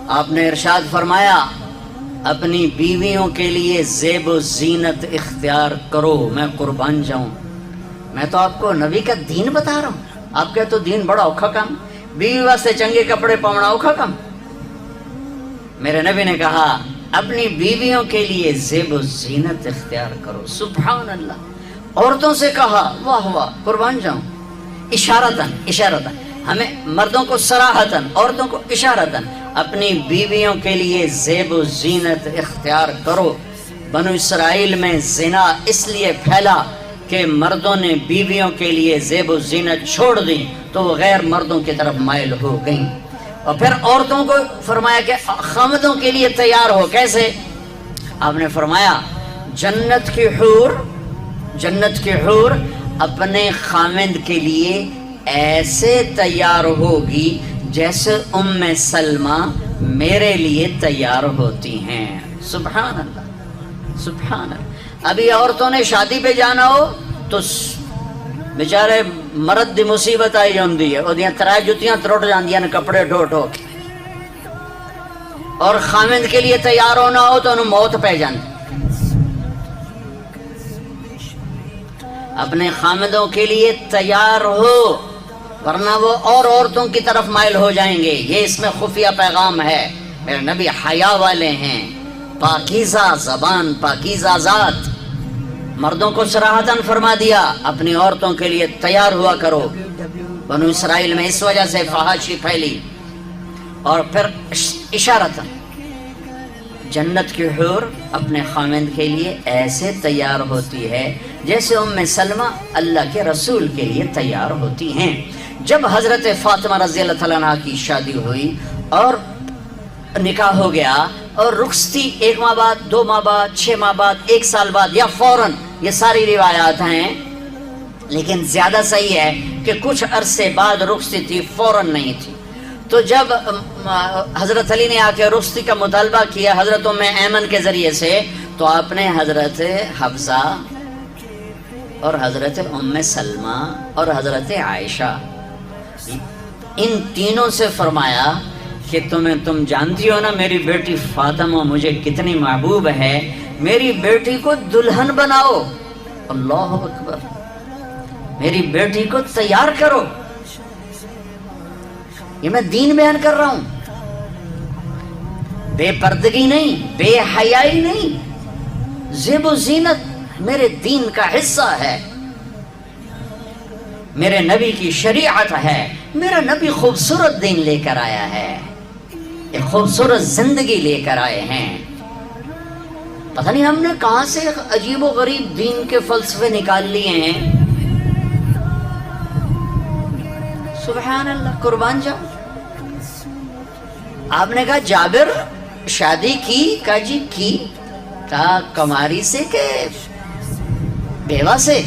آپ نے ارشاد فرمایا اپنی بیویوں کے لیے زیب و زینت اختیار کرو، میں قربان جاؤں۔ میں تو آپ کو نبی کا دین بتا رہا ہوں، آپ کا تو دین بڑا اوکھا کام، بیوی واسطے چنگے کپڑے پاؤنا اوکھا کام۔ میرے نبی نے کہا اپنی بیویوں کے لیے زیب و زینت اختیار کرو۔ سبحان اللہ۔ عورتوں سے کہا، واہ واہ، قربان جاؤں، اشارتاً ہمیں مردوں کو صراحتاً، عورتوں کو اشارتاً، اپنی بیویوں کے لیے زیب و زینت اختیار کرو۔ بنو اسرائیل میں زنا اس لیے پھیلا کہ مردوں نے بیویوں کے لیے زیب و زینت چھوڑ دی تو وہ غیر مردوں کی طرف مائل ہو گئیں۔ اور پھر عورتوں کو فرمایا کہ خامدوں کے لیے تیار ہو۔ کیسے؟ آپ نے فرمایا جنت کی حور اپنے خامد کے لیے ایسے تیار ہوگی جیسے ام سلمہ میرے لیے تیار ہوتی ہیں۔ سبحان اللہ، سبحان اللہ۔ ابھی عورتوں نے شادی پہ جانا ہو تو بیچارے مرد دی مصیبت آئی ہوندی ہے، اور ترائے جتیاں تروٹ جاندیاں نے کپڑے ڈھو ڈھو کے، اور خامد کے لیے تیار ہونا ہو تو انہوں موت پہ جاندی۔ اپنے خامدوں کے لیے تیار ہو ورنہ وہ اور عورتوں کی طرف مائل ہو جائیں گے۔ یہ اس میں خفیہ پیغام ہے۔ میرے نبی حیا والے ہیں، پاکیزہ زبان، پاکیزہ ذات۔ مردوں کو صراحتاً فرما دیا اپنی عورتوں کے لیے تیار ہوا کرو۔ بنو اسرائیل میں اس وجہ سے فحاشی پھیلی۔ اور پھر اشارتاً جنت کی حور اپنے خامند کے لیے ایسے تیار ہوتی ہے جیسے ام سلمہ اللہ کے رسول کے لیے تیار ہوتی ہیں۔ جب حضرت فاطمہ رضی اللہ تعالیٰ عنہ کی شادی ہوئی اور نکاح ہو گیا اور رخصتی 1 ماہ بعد، 2 ماہ بعد، 6 ماہ بعد، 1 سال بعد یا فوراً، یہ ساری روایات ہیں، لیکن زیادہ صحیح ہے کہ کچھ عرصے بعد رخصتی تھی، فوراً نہیں تھی۔ تو جب حضرت علی نے آ کے رخصتی کا مطالبہ کیا حضرت ام ایمن کے ذریعے سے، تو آپ نے حضرت حفصہ اور حضرت ام سلمہ اور حضرت عائشہ ان تینوں سے فرمایا کہ تم جانتی ہو نا میری بیٹی فاطمہ مجھے کتنی محبوب ہے، میری بیٹی کو دلہن بناؤ۔ اللہ اکبر، میری بیٹی کو تیار کرو۔ یہ میں دین بیان کر رہا ہوں، بے پردگی نہیں، بے حیائی نہیں، زیب و زینت میرے دین کا حصہ ہے، میرے نبی کی شریعت ہے۔ میرا نبی خوبصورت دین لے کر آیا ہے، ایک خوبصورت زندگی لے کر آئے ہیں۔ پتہ نہیں ہم نے کہاں سے عجیب و غریب دین کے فلسفے نکال لیے ہیں۔ سبحان اللہ، قربان جاؤ۔ آپ نے کہا جابر شادی کی؟ کہا جی کی۔ کہا کماری سے کہ بیوہ سے؟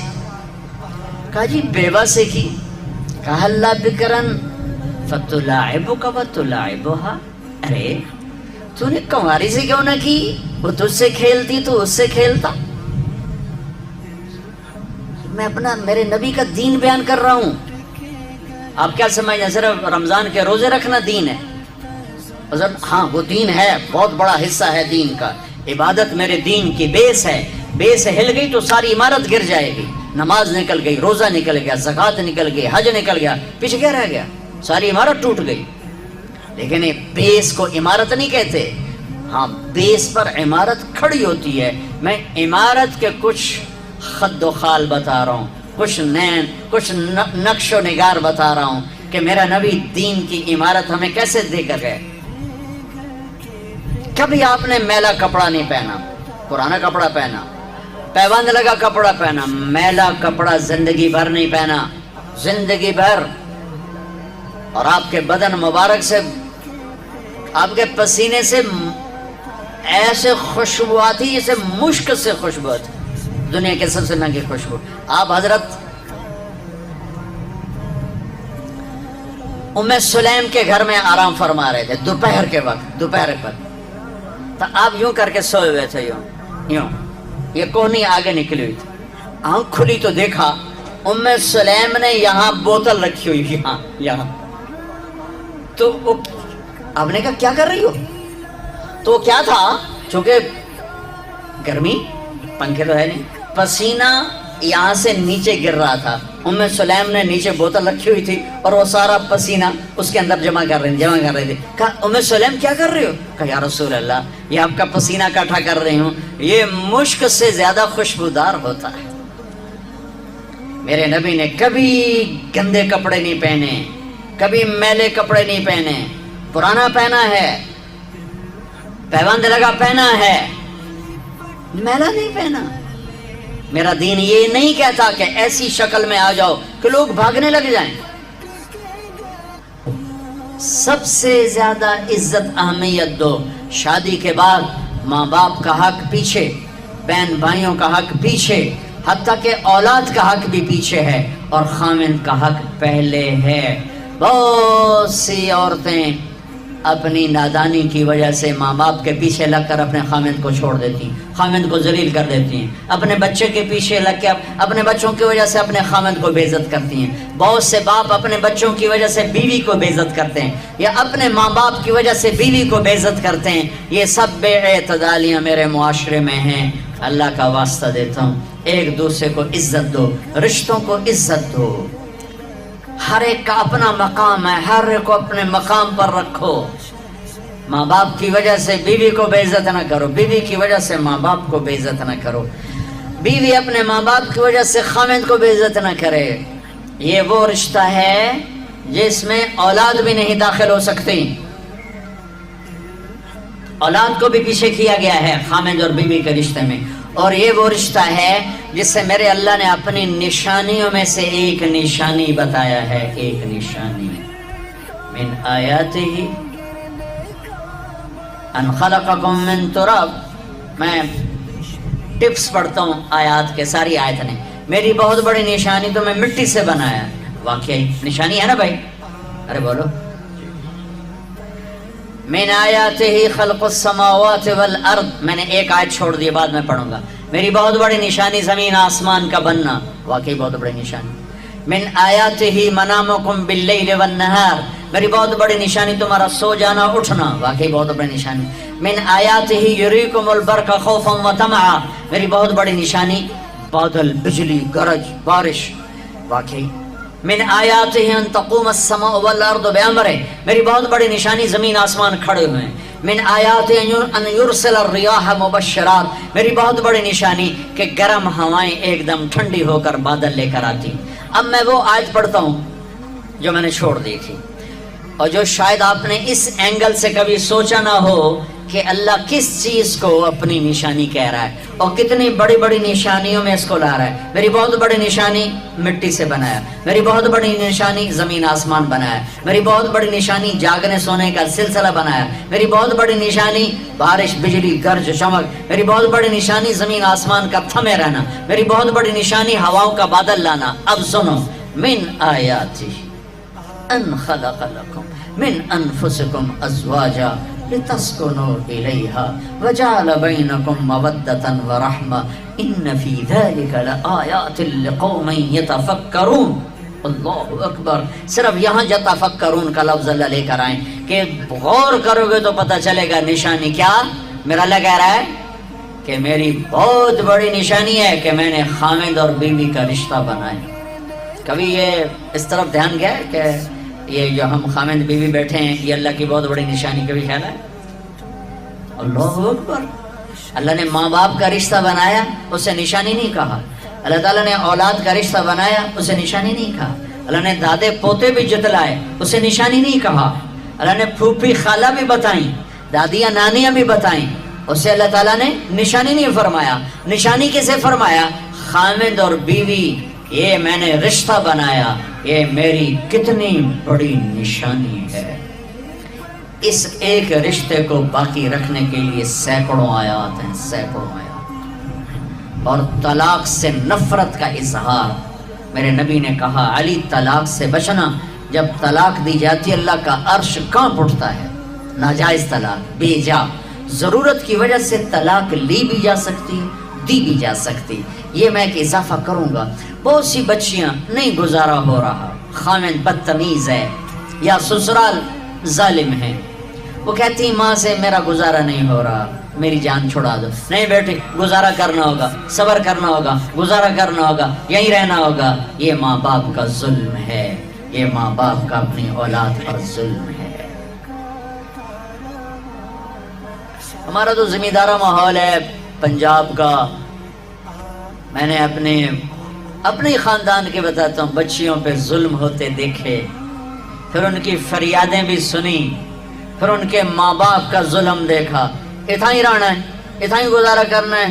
کہا جی بیوہ سے کی۔ کہا اللہ بکرن فتلاعبک وتلاعبها، ارے تو نے کماری سے کیوں نہ کی؟ وہ تجھ سے کھیلتی تو اس سے کھیلتا۔ میں اپنا میرے نبی کا دین بیان کر رہا ہوں۔ آپ کیا سمجھیں صرف رمضان کے روزے رکھنا دین ہے؟ ہاں وہ دین ہے، بہت بڑا حصہ ہے دین کا۔ عبادت میرے دین کی بیس ہے، بیس ہل گئی تو ساری عمارت گر جائے گی۔ نماز نکل گئی، روزہ نکل گیا، زکوٰۃ نکل گئی، حج نکل گیا، پیچھے کیا رہ گیا؟ ساری عمارت ٹوٹ گئی۔ لیکن بیس کو عمارت نہیں کہتے، ہاں بیس پر عمارت کھڑی ہوتی ہے۔ میں عمارت کے کچھ خد و خال بتا رہا ہوں، کچھ نقش و نگار بتا رہا ہوں کہ میرا نبی دین کی عمارت ہمیں کیسے دے کر گئے۔ کبھی آپ نے میلا کپڑا نہیں پہنا، پرانا کپڑا پہنا، پیوند لگا کپڑا پہنا، میلا کپڑا زندگی بھر نہیں پہنا، زندگی بھر۔ اور آپ کے بدن مبارک سے، آپ کے پسینے سے ایسے خوشبو آتی جیسے مشک سے خوشبو آتی، دنیا کے سب سے مہنگی خوشبو۔ آپ حضرت ام سلیم کے گھر میں آرام فرما رہے تھے دوپہر کے وقت، دوپہر پر، تو آپ یوں کر کے سوئے ہوئے تھے، یوں یہ کوہنی آگے نکلی ہوئی تھی۔ آنکھ کھلی تو دیکھا ام سلیم نے یہاں بوتل رکھی ہوئی، یہاں تو آپ نے کہا کیا کر رہی ہو؟ تو کیا تھا، چونکہ گرمی، پنکھے تو ہے نہیں، پسینہ یہاں سے نیچے گر رہا تھا. سلیم نے نیچے بوتل رکھی ہوئی تھی اور وہ سارا پسینہ اس کے اندر جمع کر رہی تھی. کہا سلیم کیا کر رہی ہو؟ کہا یا رسول اللہ یہ آپ کا پسینہ اکٹھا کر رہی ہوں، یہ مشک سے زیادہ خوشبودار ہوتا ہے. میرے نبی نے کبھی گندے کپڑے نہیں پہنے، کبھی میلے کپڑے نہیں پہنے، پرانا پہنا ہے، پیوند لگا پہنا ہے، میلا نہیں پہنا. میرا دین یہ نہیں کہتا کہ ایسی شکل میں آ جاؤ کہ لوگ بھاگنے لگ جائیں. سب سے زیادہ عزت اہمیت دو. شادی کے بعد ماں باپ کا حق پیچھے، بہن بھائیوں کا حق پیچھے، حتیٰ کہ اولاد کا حق بھی پیچھے ہے اور خامند کا حق پہلے ہے. بہت سی عورتیں اپنی نادانی کی وجہ سے ماں باپ کے پیچھے لگ کر اپنے خامند کو چھوڑ دیتی ہیں، خامند کو ذلیل کر دیتی ہیں. اپنے بچے کے پیچھے لگ کے اپنے بچوں کی وجہ سے اپنے خامند کو بے عزت کرتی ہیں. بہت سے باپ اپنے بچوں کی وجہ سے بیوی کو بے عزت کرتے ہیں، یا اپنے ماں باپ کی وجہ سے بیوی کو بے عزت کرتے ہیں. یہ سب بے اعتدالیاں میرے معاشرے میں ہیں. اللہ کا واسطہ دیتا ہوں، ایک دوسرے کو عزت دو، رشتوں کو عزت دو. ہر ایک کا اپنا مقام ہے، ہر ایک کو اپنے مقام پر رکھو. ماں باپ کی وجہ سے بیوی کو بے عزت نہ کرو، بیوی کی وجہ سے ماں باپ کو بے عزت نہ کرو، بیوی اپنے ماں باپ کی وجہ سے خامند کو بے عزت نہ کرے. یہ وہ رشتہ ہے جس میں اولاد بھی نہیں داخل ہو سکتی. اولاد کو بھی پیچھے کیا گیا ہے خامند اور بیوی کے رشتے میں. اور یہ وہ رشتہ ہے جس سے میرے اللہ نے اپنی نشانیوں میں سے ایک نشانی بتایا ہے. ایک نشانی من آیاتہ ان خلقکم من تراب. میں ٹپس پڑھتا ہوں آیات کے، ساری آیت نے. میری بہت بڑی نشانی تو میں مٹی سے بنایا. واقعی نشانی ہے نا بھائی؟ ارے بولو. من آیاتہ خلق السماوات والارض. میں نے ایک آیت چھوڑ دی، بعد میں پڑھوں گا. میری بہت بڑی نشانی زمین آسمان کا بننا. واقعی بہت بڑی نشانی. من آیاتہ منامکم باللیل والنہار. میری بہت بڑی نشانی تمہارا سو جانا اٹھنا. واقعی بہت بڑی نشانی. من آیاتہ یریکم البرق خوفا وطمعا. میری بہت بڑی نشانی بادل، بجلی، گرج، بارش. واقعی. من آیاتہ ان تقوم السماء والارض بامرہ. میری بہت بڑی نشانی زمین آسمان کھڑے ہوئے ہیں. من آیات ان یرسل الریاح مبشرات. میری بہت بڑی نشانی کہ گرم ہوائیں ایک دم ٹھنڈی ہو کر بادل لے کر آتی. اب میں وہ آیت پڑھتا ہوں جو میں نے چھوڑ دی تھی، اور جو شاید آپ نے اس اینگل سے کبھی سوچا نہ ہو کہ اللہ کس چیز کو اپنی نشانی کہہ رہا ہے اور کتنی بڑی بڑی نشانیوں میں اس کو لا رہا ہے. میری بہت بڑی نشانی مٹی سے بنایا. میری بہت بڑی نشانی زمین آسمان بنایا. میری بہت بڑی نشانی جاگنے سونے کا سلسلہ بنایا. میری بہت بڑی نشانی بارش، بجلی، گرج، چمک. میری بہت بڑی نشانی زمین آسمان کا تھمے رہنا. میری بہت بڑی نشانی ہواؤں کا بادل لانا. اب سنو. من آیاتی ان خلق لکم من انفسکم ازواجا لتسکنوا الیہا وجعل بینکم مودۃ ورحمہ ان فی ذلک لآیات لقوم یتفکرون. اللہ اکبر. صرف یہاں یتفکرون کا لفظ اللہ لے کر آئیں کہ غور کرو گے تو پتہ چلے گا نشانی کیا. میرا اللہ کہہ رہا ہے کہ میری بہت بڑی نشانی ہے کہ میں نے خامد اور بیوی کا رشتہ بنایا. کبھی یہ اس طرف دھیان گیا ہے کہ یہ جو ہم خامد بیوی بیٹھے ہیں یہ اللہ کی بہت بڑی نشانی؟ کبھی خیال ہے؟ اللہ اکبر. اللہ نے ماں باپ کا رشتہ بنایا، اسے نشانی نہیں کہا. اللہ تعالیٰ نے اولاد کا رشتہ بنایا، اسے نشانی نہیں کہا. اللہ نے دادے پوتے بھی جتلائے، اسے نشانی نہیں کہا. اللہ نے پھوپھی خالہ بھی بتائیں، دادیاں نانیاں بھی بتائیں، اسے اللہ تعالیٰ نے نشانی نہیں فرمایا. نشانی کسے فرمایا؟ خامد اور بیوی یہ میں نے رشتہ بنایا، یہ میری کتنی بڑی نشانی ہے. اس ایک رشتے کو باقی رکھنے کے لیے سینکڑوں آیات ہیں، سینکڑوں آیات. اور طلاق سے نفرت کا اظہار. میرے نبی نے کہا علی طلاق سے بچنا. جب طلاق دی جاتی اللہ کا عرش کانپ اٹھتا ہے. ناجائز طلاق، بے جا، ضرورت کی وجہ سے طلاق لی بھی جا سکتی، دی بھی جا سکتی. یہ میں ایک اضافہ کروں گا. بہت سی بچیاں نہیں گزارا ہو رہا، خامد بدتمیز ہے یا سسرال ظالم ہے، وہ کہتی ماں سے میرا گزارا نہیں ہو رہا، میری جان چھڑا دو. نہیں بیٹے، گزارا کرنا ہوگا، صبر کرنا ہوگا، گزارا کرنا ہوگا، یہیں رہنا ہوگا. یہ ماں باپ کا ظلم ہے، یہ ماں باپ کا اپنی اولاد پر ظلم ہے. ہمارا تو زمیندارہ ماحول ہے پنجاب کا. میں نے اپنے خاندان کے بتاتا ہوں، بچیوں پہ ظلم ہوتے دیکھے، پھر ان کی فریادیں بھی سنی، پھر ان کے ماں باپ کا ظلم دیکھا. اتنا ہی رہنا ہے، اتنا ہی گزارا کرنا ہے،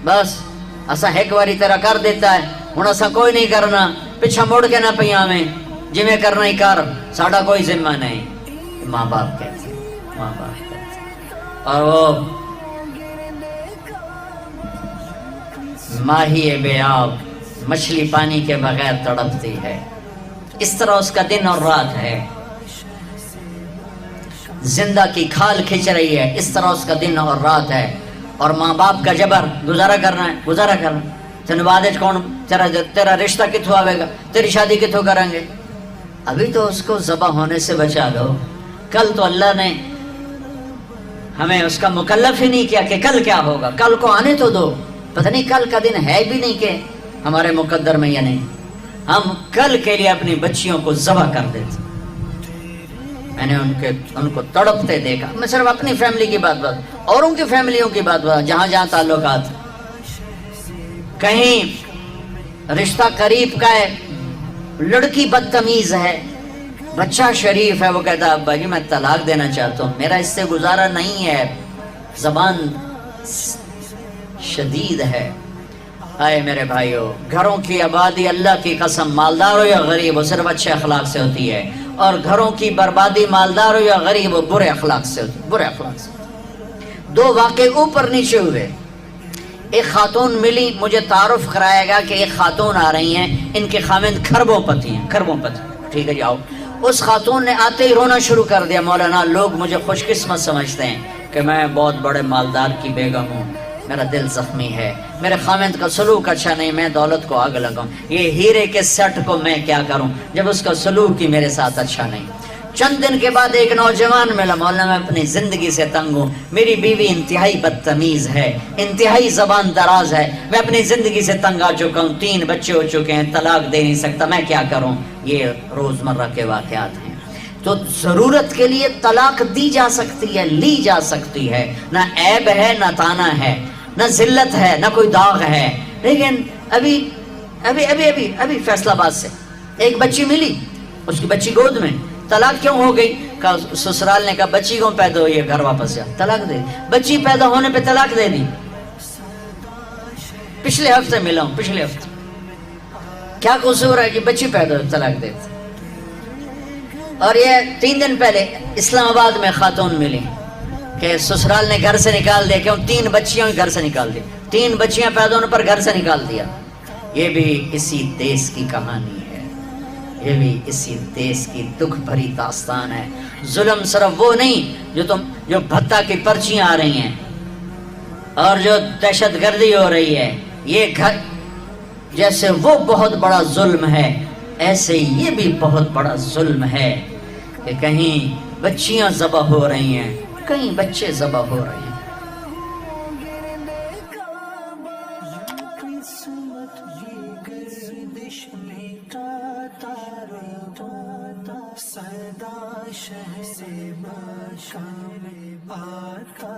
بس اسا ایک باری تیرا کر دیتا ہے، ہن اسا کوئی نہیں کرنا، پیچھا مڑ کے نہ پئی آویں، جویں کرنا ہی کر، ساڈا کوئی ذمہ نہیں. ماں باپ کہتے ہیں، ماں باپ کہتے ہیں. اور وہ ماہی بے آب، مچھلی پانی کے بغیر تڑپتی ہے، اس طرح اس کا دن اور رات ہے. زندہ کی کھال کھچ رہی ہے، اس طرح اس کا دن اور رات ہے. اور ماں باپ کا جبر، گزارا کرنا ہے، گزارا کرنا. تین بعد کون تیرا رشتہ کتوں آئے گا، تیری شادی کتوں کریں گے؟ ابھی تو اس کو ذبح ہونے سے بچا دو. کل تو اللہ نے ہمیں اس کا مکلف ہی نہیں کیا کہ کل کیا ہوگا، کل کو آنے تو دو. پتہ نہیں کل کا دن ہے بھی نہیں کہ ہمارے مقدر میں یا نہیں. ہم کل کے لیے اپنی بچیوں کو ذبح کر دیتے. میں نے ان کو تڑپتے دیکھا. میں صرف اپنی فیملی کی بات اوروں کی فیملیوں کی بات جہاں جہاں تعلقات. کہیں رشتہ قریب کا ہے، لڑکی بدتمیز ہے، بچہ شریف ہے، وہ کہتا ابا جی میں طلاق دینا چاہتا ہوں، میرا اس سے گزارا نہیں ہے، زبان شدید ہے. آئے میرے بھائیو، گھروں کی آبادی اللہ کی قسم، مالدار ہو یا غریب ہو، صرف اچھے اخلاق سے ہوتی ہے. اور گھروں کی بربادی مالدار ہو یا غریب ہو، برے اخلاق سے ہوتی ہے، برے اخلاق سے. دو واقعے اوپر نیچے ہوئے. ایک خاتون ملی، مجھے تعارف کرایا گیا کہ ایک خاتون آ رہی ہیں، ان کے خاوند کھربوں پتی ہیں، کھربوں پتی. ٹھیک ہے جی آؤ. اس خاتون نے آتے ہی رونا شروع کر دیا. مولانا لوگ مجھے خوش قسمت سمجھتے ہیں کہ میں بہت بڑے مالدار کی بیگم ہوں، میرا دل زخمی ہے، میرے خاوند کا سلوک اچھا نہیں، میں دولت کو آگ لگاؤں، یہ ہیرے کے سیٹ کو میں کیا کروں جب اس کا سلوک ہی میرے ساتھ اچھا نہیں. چند دن کے بعد ایک نوجوان ملا. مولانا میں اپنی زندگی سے تنگ ہوں، میری بیوی انتہائی بدتمیز ہے، انتہائی زبان دراز ہے، میں اپنی زندگی سے تنگ آ چکا ہوں، 3 بچے ہو چکے ہیں، طلاق دے نہیں سکتا، میں کیا کروں. یہ روزمرہ کے واقعات ہیں. تو ضرورت کے لیے طلاق دی جا سکتی ہے، لی جا سکتی ہے، نہ عیب ہے، نہ تانا ہے، نہ ذلت ہے، نہ کوئی داغ ہے. لیکن ابھی فیصلہ آباد سے ایک بچی ملی، اس کی بچی گود میں. طلاق کیوں ہو گئی؟ سسرال نے کہا بچی کیوں پیدا ہوئی ہے، گھر واپس جا. طلاق دے. بچی پیدا ہونے پہ طلاق دے دی. پچھلے ہفتے ملا ہوں، پچھلے ہفتے. کیا قصور ہے کہ بچی پیدا ہوئی طلاق دے دی. اور یہ 3 دن پہلے اسلام آباد میں خاتون ملی کہ سسرال نے گھر سے نکال دیا. کیوں؟ 3 بچیاں گھر سے نکال دی. 3 بچیاں پیدا ہونے پر گھر سے نکال دیا. یہ بھی اسی دیس کی کہانی ہے، یہ بھی اسی دیس کی دکھ بھری داستان ہے. ظلم صرف وہ نہیں جو بھتہ کی پرچیاں آ رہی ہیں اور جو دہشت گردی ہو رہی ہے، یہ گھر جیسے وہ بہت بڑا ظلم ہے، ایسے یہ بھی بہت بڑا ظلم ہے کہ کہیں بچیاں ذبح ہو رہی ہیں، کہیں بچے ذبح ہو رہے ہیں. سدا شہ سے باشام آتا